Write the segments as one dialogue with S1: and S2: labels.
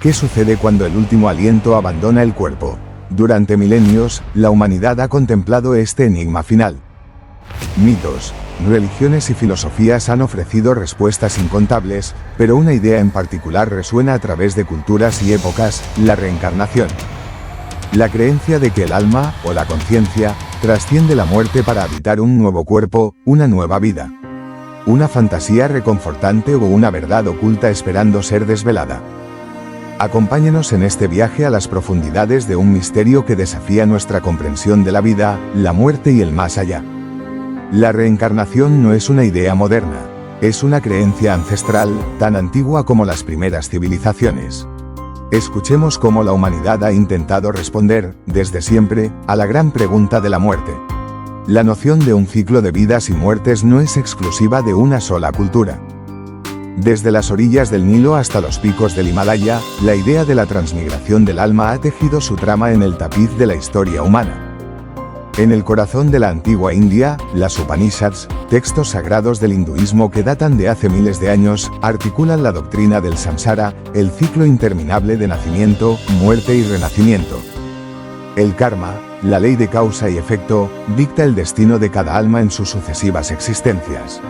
S1: ¿Qué sucede cuando el último aliento abandona el cuerpo? Durante milenios, la humanidad ha contemplado este enigma final. Mitos, religiones y filosofías han ofrecido respuestas incontables, pero una idea en particular resuena a través de culturas y épocas: la reencarnación. La creencia de que el alma, o la conciencia, trasciende la muerte para habitar un nuevo cuerpo, una nueva vida. Una fantasía reconfortante o una verdad oculta esperando ser desvelada. Acompáñenos en este viaje a las profundidades de un misterio que desafía nuestra comprensión de la vida, la muerte y el más allá. La reencarnación no es una idea moderna, es una creencia ancestral, tan antigua como las primeras civilizaciones. Escuchemos cómo la humanidad ha intentado responder, desde siempre, a la gran pregunta de la muerte. La noción de un ciclo de vidas y muertes no es exclusiva de una sola cultura. Desde las orillas del Nilo hasta los picos del Himalaya, la idea de la transmigración del alma ha tejido su trama en el tapiz de la historia humana. En el corazón de la antigua India, las Upanishads, textos sagrados del hinduismo que datan de hace miles de años, articulan la doctrina del samsara, el ciclo interminable de nacimiento, muerte y renacimiento. El karma, la ley de causa y efecto, dicta el destino de cada alma en sus sucesivas existencias.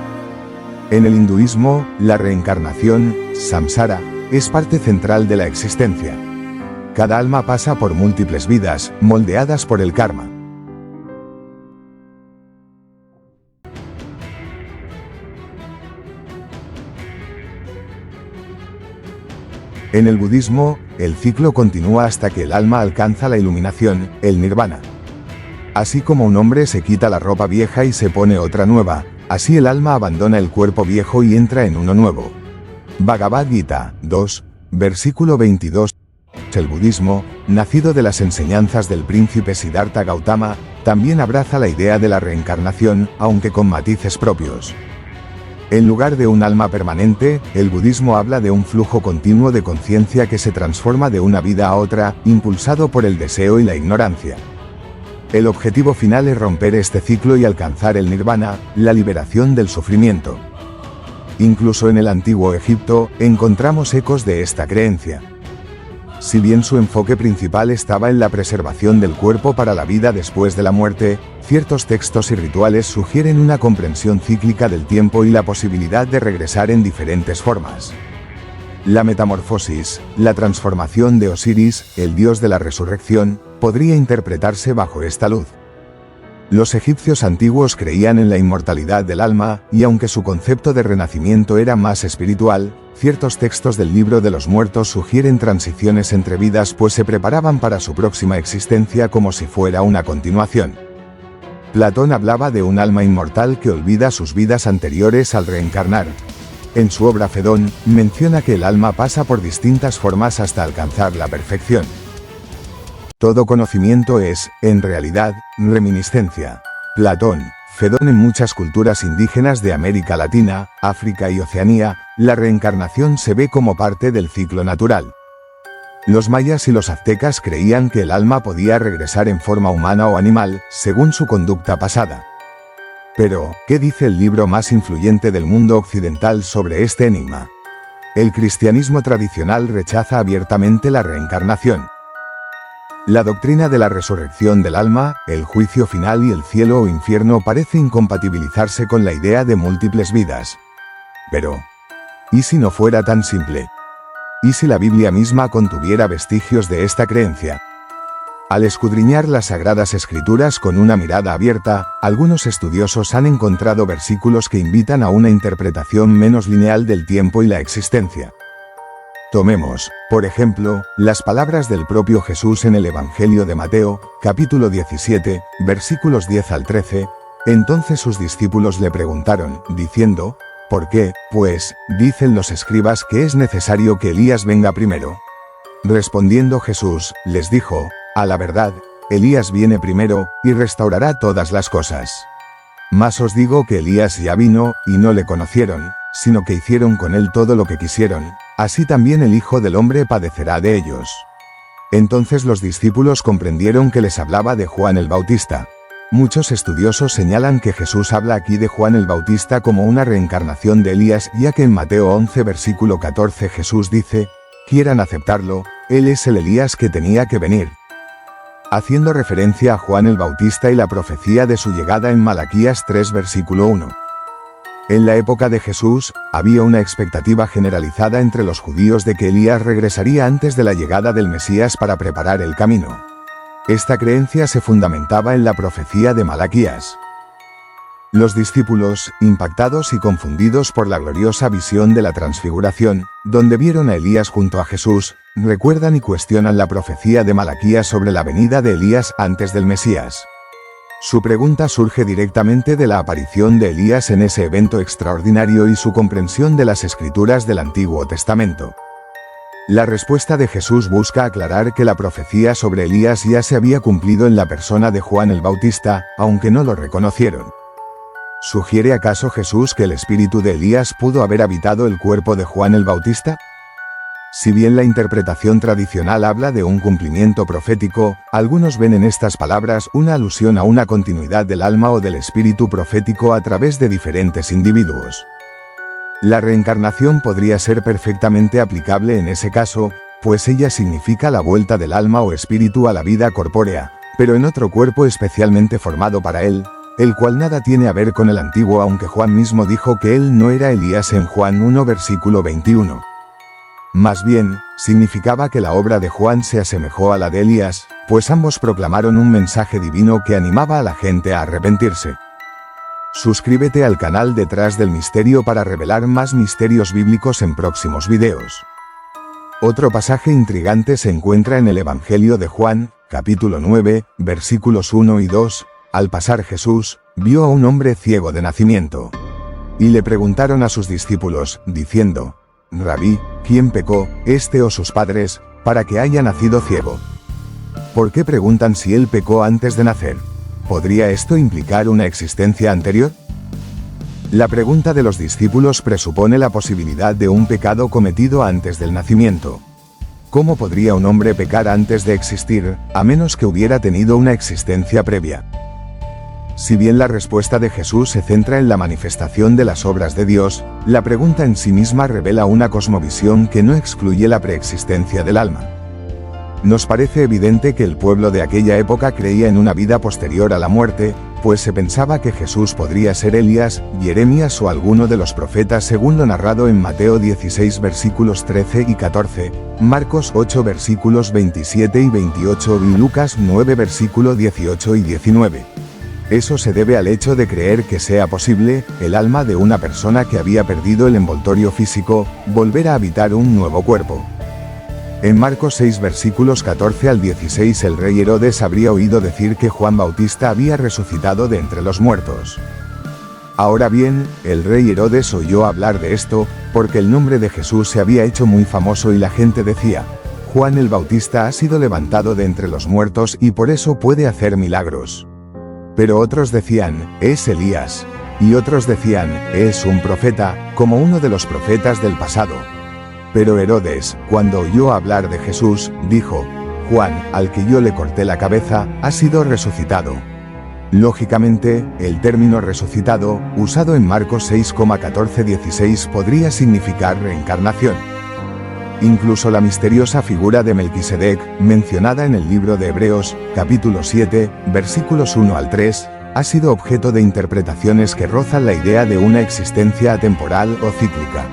S1: En el hinduismo, la reencarnación, samsara, es parte central de la existencia. Cada alma pasa por múltiples vidas, moldeadas por el karma. En el budismo, el ciclo continúa hasta que el alma alcanza la iluminación, el nirvana. Así como un hombre se quita la ropa vieja y se pone otra nueva, así el alma abandona el cuerpo viejo y entra en uno nuevo. Bhagavad Gita 2, versículo 22. El budismo, nacido de las enseñanzas del príncipe Siddhartha Gautama, también abraza la idea de la reencarnación, aunque con matices propios. En lugar de un alma permanente, el budismo habla de un flujo continuo de conciencia que se transforma de una vida a otra, impulsado por el deseo y la ignorancia. El objetivo final es romper este ciclo y alcanzar el nirvana, la liberación del sufrimiento. Incluso en el antiguo Egipto, encontramos ecos de esta creencia. Si bien su enfoque principal estaba en la preservación del cuerpo para la vida después de la muerte, ciertos textos y rituales sugieren una comprensión cíclica del tiempo y la posibilidad de regresar en diferentes formas. La metamorfosis, la transformación de Osiris, el dios de la resurrección, podría interpretarse bajo esta luz. Los egipcios antiguos creían en la inmortalidad del alma, y aunque su concepto de renacimiento era más espiritual, ciertos textos del libro de los muertos sugieren transiciones entre vidas, pues se preparaban para su próxima existencia como si fuera una continuación. Platón hablaba de un alma inmortal que olvida sus vidas anteriores al reencarnar. En su obra Fedón, menciona que el alma pasa por distintas formas hasta alcanzar la perfección. Todo conocimiento es, en realidad, reminiscencia. Platón, Fedón. En muchas culturas indígenas de América Latina, África y Oceanía, la reencarnación se ve como parte del ciclo natural. Los mayas y los aztecas creían que el alma podía regresar en forma humana o animal, según su conducta pasada. Pero, ¿qué dice el libro más influyente del mundo occidental sobre este enigma? El cristianismo tradicional rechaza abiertamente la reencarnación. La doctrina de la resurrección del alma, el juicio final y el cielo o infierno parece incompatibilizarse con la idea de múltiples vidas. Pero, ¿y si no fuera tan simple? ¿Y si la Biblia misma contuviera vestigios de esta creencia? Al escudriñar las Sagradas Escrituras con una mirada abierta, algunos estudiosos han encontrado versículos que invitan a una interpretación menos lineal del tiempo y la existencia. Tomemos, por ejemplo, las palabras del propio Jesús en el Evangelio de Mateo, capítulo 17, versículos 10 al 13. Entonces sus discípulos le preguntaron, diciendo: ¿por qué, pues, dicen los escribas que es necesario que Elías venga primero? Respondiendo Jesús, les dijo: a la verdad, Elías viene primero, y restaurará todas las cosas. Mas os digo que Elías ya vino, y no le conocieron, sino que hicieron con él todo lo que quisieron. Así también el Hijo del Hombre padecerá de ellos. Entonces los discípulos comprendieron que les hablaba de Juan el Bautista. Muchos estudiosos señalan que Jesús habla aquí de Juan el Bautista como una reencarnación de Elías, ya que en Mateo 11 versículo 14 Jesús dice quieran aceptarlo, él es el Elías que tenía que venir. Haciendo referencia a Juan el Bautista y la profecía de su llegada en Malaquías 3 versículo 1. En la época de Jesús, había una expectativa generalizada entre los judíos de que Elías regresaría antes de la llegada del Mesías para preparar el camino. Esta creencia se fundamentaba en la profecía de Malaquías. Los discípulos, impactados y confundidos por la gloriosa visión de la transfiguración, donde vieron a Elías junto a Jesús, recuerdan y cuestionan la profecía de Malaquías sobre la venida de Elías antes del Mesías. Su pregunta surge directamente de la aparición de Elías en ese evento extraordinario y su comprensión de las escrituras del Antiguo Testamento. La respuesta de Jesús busca aclarar que la profecía sobre Elías ya se había cumplido en la persona de Juan el Bautista, aunque no lo reconocieron. ¿Sugiere acaso Jesús que el espíritu de Elías pudo haber habitado el cuerpo de Juan el Bautista? Si bien la interpretación tradicional habla de un cumplimiento profético, algunos ven en estas palabras una alusión a una continuidad del alma o del espíritu profético a través de diferentes individuos. La reencarnación podría ser perfectamente aplicable en ese caso, pues ella significa la vuelta del alma o espíritu a la vida corpórea, pero en otro cuerpo especialmente formado para él, el cual nada tiene a ver con el antiguo, aunque Juan mismo dijo que él no era Elías en Juan 1 versículo 21. Más bien, significaba que la obra de Juan se asemejó a la de Elías, pues ambos proclamaron un mensaje divino que animaba a la gente a arrepentirse. Suscríbete al canal Detrás del Misterio para revelar más misterios bíblicos en próximos videos. Otro pasaje intrigante se encuentra en el Evangelio de Juan, capítulo 9, versículos 1 y 2. Al pasar Jesús, vio a un hombre ciego de nacimiento. Y le preguntaron a sus discípulos, diciendo: Rabí, ¿quién pecó, este o sus padres, para que haya nacido ciego? ¿Por qué preguntan si él pecó antes de nacer? ¿Podría esto implicar una existencia anterior? La pregunta de los discípulos presupone la posibilidad de un pecado cometido antes del nacimiento. ¿Cómo podría un hombre pecar antes de existir, a menos que hubiera tenido una existencia previa? Si bien la respuesta de Jesús se centra en la manifestación de las obras de Dios, la pregunta en sí misma revela una cosmovisión que no excluye la preexistencia del alma. Nos parece evidente que el pueblo de aquella época creía en una vida posterior a la muerte, pues se pensaba que Jesús podría ser Elías, Jeremías o alguno de los profetas según lo narrado en Mateo 16 versículos 13 y 14, Marcos 8 versículos 27 y 28 y Lucas 9 versículo 18 y 19. Eso se debe al hecho de creer que sea posible, el alma de una persona que había perdido el envoltorio físico, volver a habitar un nuevo cuerpo. En Marcos 6 versículos 14 al 16 el rey Herodes habría oído decir que Juan Bautista había resucitado de entre los muertos. Ahora bien, el rey Herodes oyó hablar de esto, porque el nombre de Jesús se había hecho muy famoso y la gente decía: Juan el Bautista ha sido levantado de entre los muertos y por eso puede hacer milagros. Pero otros decían: es Elías. Y otros decían: es un profeta, como uno de los profetas del pasado. Pero Herodes, cuando oyó hablar de Jesús, dijo: Juan, al que yo le corté la cabeza, ha sido resucitado. Lógicamente, el término resucitado, usado en Marcos 6,14-16 podría significar reencarnación. Incluso la misteriosa figura de Melquisedec, mencionada en el libro de Hebreos, capítulo 7, versículos 1 al 3, ha sido objeto de interpretaciones que rozan la idea de una existencia atemporal o cíclica.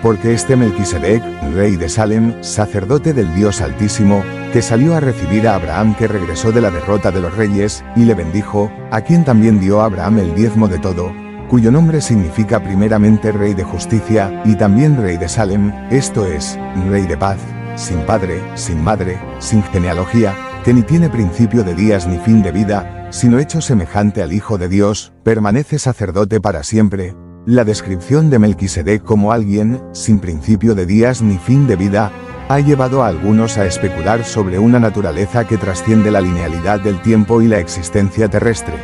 S1: Porque este Melquisedec, rey de Salem, sacerdote del Dios Altísimo, que salió a recibir a Abraham que regresó de la derrota de los reyes, y le bendijo, a quien también dio a Abraham el diezmo de todo, cuyo nombre significa primeramente Rey de Justicia, y también Rey de Salem, esto es, Rey de Paz, sin padre, sin madre, sin genealogía, que ni tiene principio de días ni fin de vida, sino hecho semejante al Hijo de Dios, permanece sacerdote para siempre. La descripción de Melquisedec como alguien, sin principio de días ni fin de vida, ha llevado a algunos a especular sobre una naturaleza que trasciende la linealidad del tiempo y la existencia terrestre.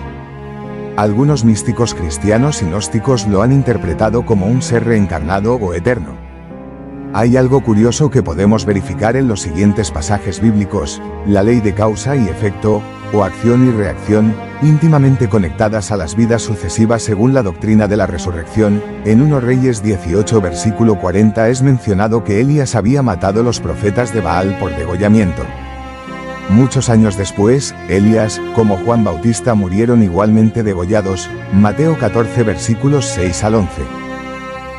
S1: Algunos místicos cristianos y gnósticos lo han interpretado como un ser reencarnado o eterno. Hay algo curioso que podemos verificar en los siguientes pasajes bíblicos: la ley de causa y efecto, o acción y reacción, íntimamente conectadas a las vidas sucesivas según la doctrina de la resurrección. En 1 Reyes 18 versículo 40 es mencionado que Elías había matado los profetas de Baal por degollamiento. Muchos años después, Elías, como Juan Bautista, murieron igualmente degollados. Mateo 14 versículos 6 al 11.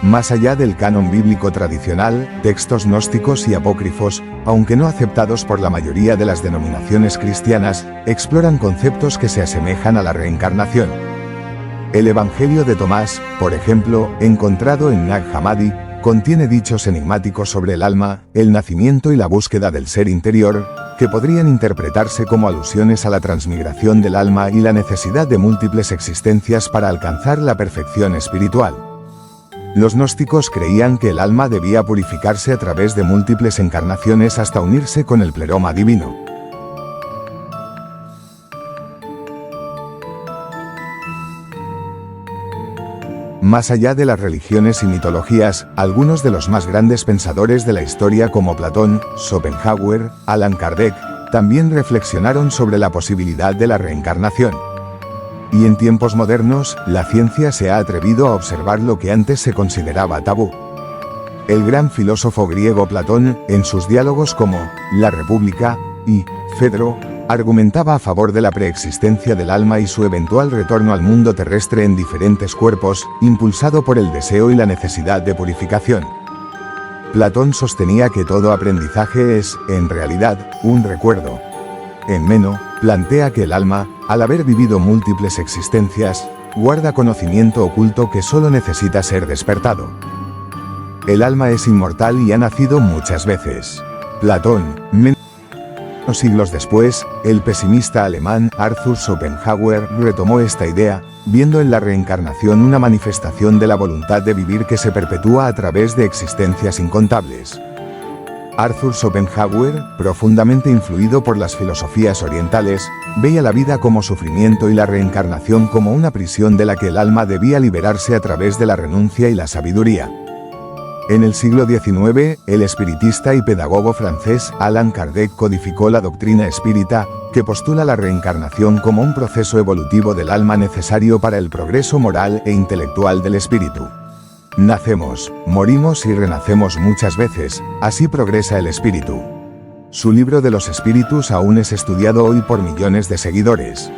S1: Más allá del canon bíblico tradicional, textos gnósticos y apócrifos, aunque no aceptados por la mayoría de las denominaciones cristianas, exploran conceptos que se asemejan a la reencarnación. El Evangelio de Tomás, por ejemplo, encontrado en Nag Hammadi, contiene dichos enigmáticos sobre el alma, el nacimiento y la búsqueda del ser interior, que podrían interpretarse como alusiones a la transmigración del alma y la necesidad de múltiples existencias para alcanzar la perfección espiritual. Los gnósticos creían que el alma debía purificarse a través de múltiples encarnaciones hasta unirse con el pleroma divino. Más allá de las religiones y mitologías, algunos de los más grandes pensadores de la historia como Platón, Schopenhauer, Allan Kardec, también reflexionaron sobre la posibilidad de la reencarnación. Y en tiempos modernos, la ciencia se ha atrevido a observar lo que antes se consideraba tabú. El gran filósofo griego Platón, en sus diálogos como La República y Fedro, argumentaba a favor de la preexistencia del alma y su eventual retorno al mundo terrestre en diferentes cuerpos, impulsado por el deseo y la necesidad de purificación. Platón sostenía que todo aprendizaje es, en realidad, un recuerdo. En Meno, plantea que el alma, al haber vivido múltiples existencias, guarda conocimiento oculto que solo necesita ser despertado. El alma es inmortal y ha nacido muchas veces. Platón, menos siglos después, el pesimista alemán Arthur Schopenhauer retomó esta idea, viendo en la reencarnación una manifestación de la voluntad de vivir que se perpetúa a través de existencias incontables. Arthur Schopenhauer, profundamente influido por las filosofías orientales, veía la vida como sufrimiento y la reencarnación como una prisión de la que el alma debía liberarse a través de la renuncia y la sabiduría. En el siglo XIX, el espiritista y pedagogo francés Allan Kardec codificó la doctrina espírita, que postula la reencarnación como un proceso evolutivo del alma necesario para el progreso moral e intelectual del espíritu. Nacemos, morimos y renacemos muchas veces, así progresa el espíritu. Su libro de los espíritus aún es estudiado hoy por millones de seguidores.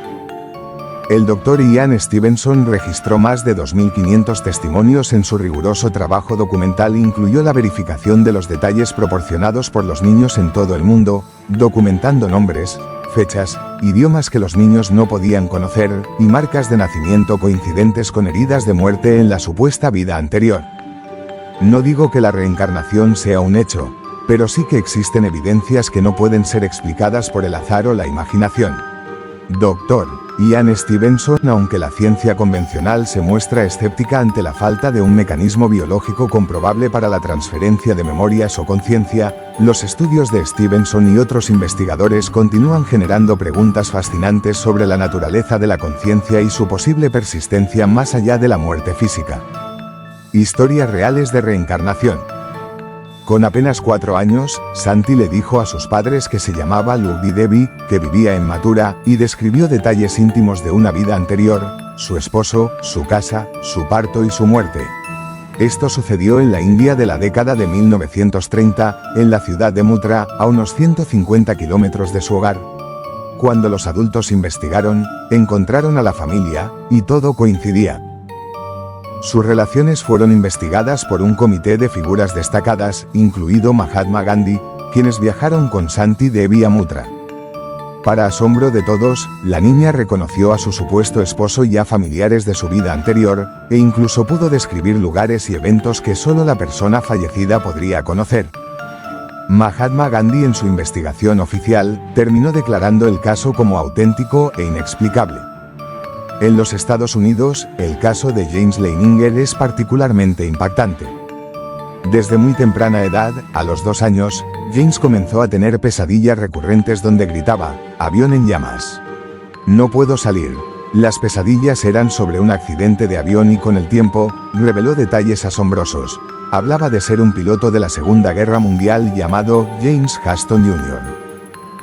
S1: El Dr. Ian Stevenson registró más de 2.500 testimonios en su riguroso trabajo documental e incluyó la verificación de los detalles proporcionados por los niños en todo el mundo, documentando nombres, fechas, idiomas que los niños no podían conocer, y marcas de nacimiento coincidentes con heridas de muerte en la supuesta vida anterior. No digo que la reencarnación sea un hecho, pero sí que existen evidencias que no pueden ser explicadas por el azar o la imaginación. Dr. Ian Stevenson, aunque la ciencia convencional se muestra escéptica ante la falta de un mecanismo biológico comprobable para la transferencia de memorias o conciencia, los estudios de Stevenson y otros investigadores continúan generando preguntas fascinantes sobre la naturaleza de la conciencia y su posible persistencia más allá de la muerte física. Historias reales de reencarnación. Con apenas 4 años, Santi le dijo a sus padres que se llamaba Lubi Devi, que vivía en Mathura, y describió detalles íntimos de una vida anterior, su esposo, su casa, su parto y su muerte. Esto sucedió en la India de la década de 1930, en la ciudad de Mutra, a unos 150 kilómetros de su hogar. Cuando los adultos investigaron, encontraron a la familia, y todo coincidía. Sus relaciones fueron investigadas por un comité de figuras destacadas, incluido Mahatma Gandhi, quienes viajaron con Santi Devi a Mutra. Para asombro de todos, la niña reconoció a su supuesto esposo y a familiares de su vida anterior, e incluso pudo describir lugares y eventos que solo la persona fallecida podría conocer. Mahatma Gandhi, en su investigación oficial, terminó declarando el caso como auténtico e inexplicable. En los Estados Unidos, el caso de James Leininger es particularmente impactante. Desde muy temprana edad, a los 2 años, James comenzó a tener pesadillas recurrentes donde gritaba, "Avión en llamas. No puedo salir". Las pesadillas eran sobre un accidente de avión y con el tiempo, reveló detalles asombrosos. Hablaba de ser un piloto de la Segunda Guerra Mundial llamado James Huston Jr.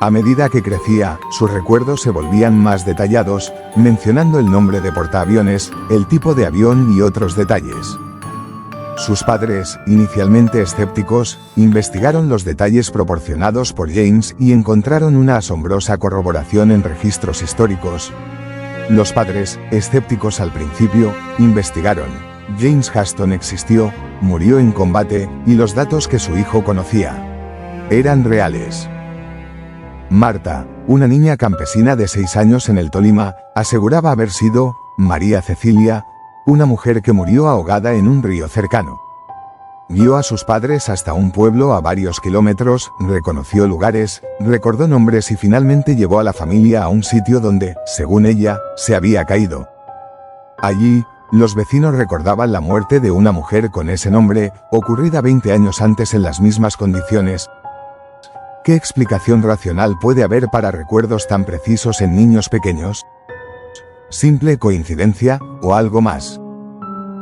S1: A medida que crecía, sus recuerdos se volvían más detallados, mencionando el nombre de portaaviones, el tipo de avión y otros detalles. Sus padres, inicialmente escépticos, investigaron los detalles proporcionados por James y encontraron una asombrosa corroboración en registros históricos. Los padres, escépticos al principio, investigaron. James Huston existió, murió en combate, y los datos que su hijo conocía eran reales. Marta, una niña campesina de 6 años en el Tolima, aseguraba haber sido María Cecilia, una mujer que murió ahogada en un río cercano. Guió a sus padres hasta un pueblo a varios kilómetros, reconoció lugares, recordó nombres y finalmente llevó a la familia a un sitio donde, según ella, se había caído. Allí, los vecinos recordaban la muerte de una mujer con ese nombre, ocurrida 20 años antes en las mismas condiciones. ¿Qué explicación racional puede haber para recuerdos tan precisos en niños pequeños? ¿Simple coincidencia, o algo más?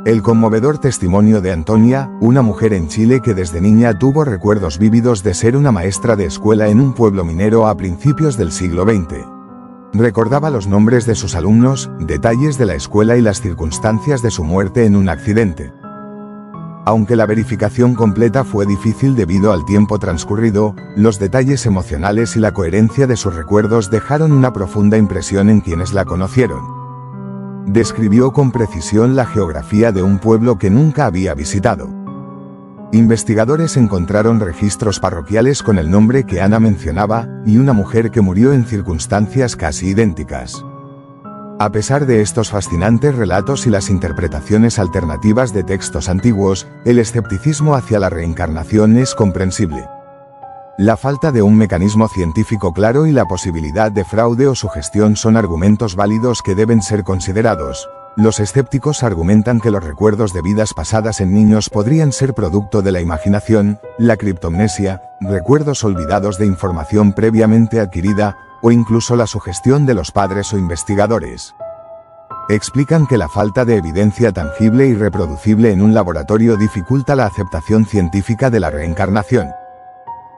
S1: El conmovedor testimonio de Antonia, una mujer en Chile que desde niña tuvo recuerdos vívidos de ser una maestra de escuela en un pueblo minero a principios del siglo XX. Recordaba los nombres de sus alumnos, detalles de la escuela y las circunstancias de su muerte en un accidente. Aunque la verificación completa fue difícil debido al tiempo transcurrido, los detalles emocionales y la coherencia de sus recuerdos dejaron una profunda impresión en quienes la conocieron. Describió con precisión la geografía de un pueblo que nunca había visitado. Investigadores encontraron registros parroquiales con el nombre que Ana mencionaba, y una mujer que murió en circunstancias casi idénticas. A pesar de estos fascinantes relatos y las interpretaciones alternativas de textos antiguos, el escepticismo hacia la reencarnación es comprensible. La falta de un mecanismo científico claro y la posibilidad de fraude o sugestión son argumentos válidos que deben ser considerados. Los escépticos argumentan que los recuerdos de vidas pasadas en niños podrían ser producto de la imaginación, la criptomnesia, recuerdos olvidados de información previamente adquirida, o incluso la sugestión de los padres o investigadores. Explican que la falta de evidencia tangible y reproducible en un laboratorio dificulta la aceptación científica de la reencarnación.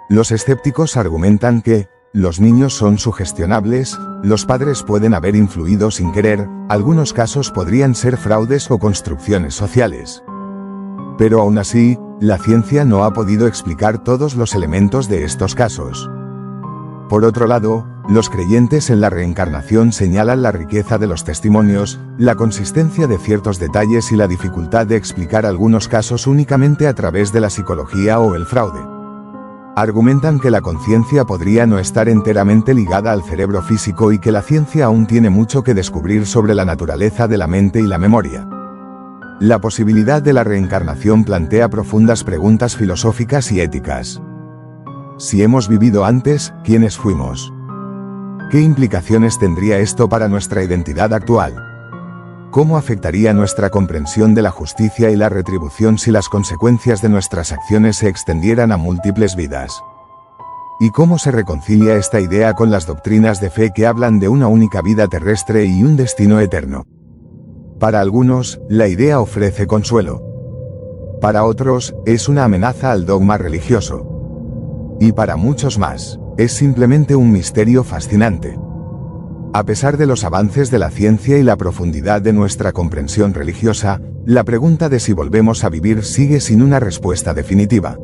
S1: Los escépticos argumentan que los niños son sugestionables, los padres pueden haber influido sin querer, algunos casos podrían ser fraudes o construcciones sociales. Pero aún así, la ciencia no ha podido explicar todos los elementos de estos casos. Por otro lado, los creyentes en la reencarnación señalan la riqueza de los testimonios, la consistencia de ciertos detalles y la dificultad de explicar algunos casos únicamente a través de la psicología o el fraude. Argumentan que la conciencia podría no estar enteramente ligada al cerebro físico y que la ciencia aún tiene mucho que descubrir sobre la naturaleza de la mente y la memoria. La posibilidad de la reencarnación plantea profundas preguntas filosóficas y éticas. Si hemos vivido antes, ¿quiénes fuimos? ¿Qué implicaciones tendría esto para nuestra identidad actual? ¿Cómo afectaría nuestra comprensión de la justicia y la retribución si las consecuencias de nuestras acciones se extendieran a múltiples vidas? ¿Y cómo se reconcilia esta idea con las doctrinas de fe que hablan de una única vida terrestre y un destino eterno? Para algunos, la idea ofrece consuelo. Para otros, es una amenaza al dogma religioso. Y para muchos más, es simplemente un misterio fascinante. A pesar de los avances de la ciencia y la profundidad de nuestra comprensión religiosa, la pregunta de si volvemos a vivir sigue sin una respuesta definitiva.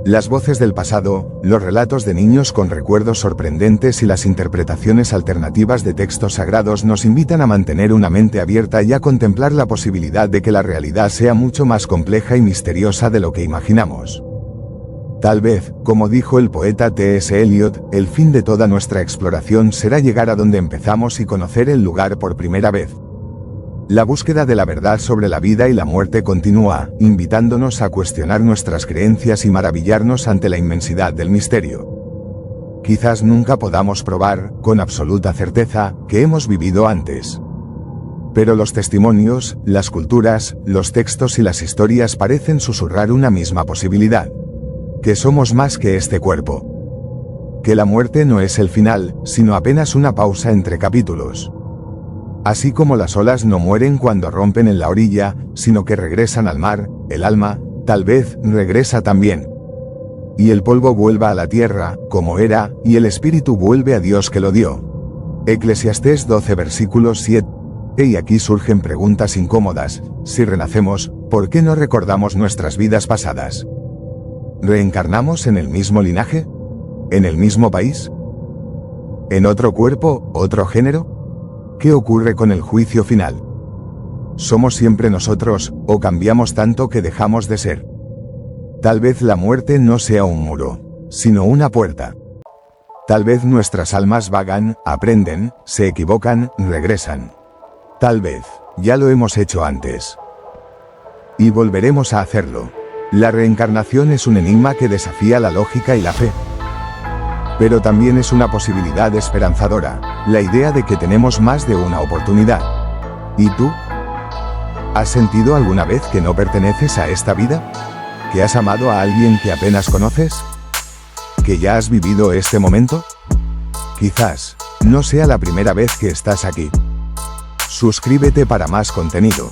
S1: Las voces del pasado, los relatos de niños con recuerdos sorprendentes y las interpretaciones alternativas de textos sagrados nos invitan a mantener una mente abierta y a contemplar la posibilidad de que la realidad sea mucho más compleja y misteriosa de lo que imaginamos. Tal vez, como dijo el poeta T.S. Eliot, el fin de toda nuestra exploración será llegar a donde empezamos y conocer el lugar por primera vez. La búsqueda de la verdad sobre la vida y la muerte continúa, invitándonos a cuestionar nuestras creencias y maravillarnos ante la inmensidad del misterio. Quizás nunca podamos probar, con absoluta certeza, que hemos vivido antes. Pero los testimonios, las culturas, los textos y las historias parecen susurrar una misma posibilidad. Que somos más que este cuerpo. Que la muerte no es el final, sino apenas una pausa entre capítulos. Así como las olas no mueren cuando rompen en la orilla, sino que regresan al mar, el alma, Tal vez regresa también. Y el polvo vuelva a la tierra, como era, y el espíritu vuelve a Dios que lo dio. Eclesiastés 12 versículos 7. Y aquí surgen preguntas incómodas. Si renacemos, ¿por qué no recordamos nuestras vidas pasadas? ¿Reencarnamos en el mismo linaje? ¿En el mismo país? ¿En otro cuerpo, otro género? ¿Qué ocurre con el juicio final? ¿Somos siempre nosotros, o cambiamos tanto que dejamos de ser? Tal vez la muerte no sea un muro, sino una puerta. Tal vez nuestras almas vagan, aprenden, se equivocan, regresan. Tal vez, ya lo hemos hecho antes. Y volveremos a hacerlo. La reencarnación es un enigma que desafía la lógica y la fe. Pero también es una posibilidad esperanzadora, la idea de que tenemos más de una oportunidad. ¿Y tú? ¿Has sentido alguna vez que no perteneces a esta vida? ¿Que has amado a alguien que apenas conoces? ¿Que ya has vivido este momento? Quizás no sea la primera vez que estás aquí. Suscríbete para más contenido.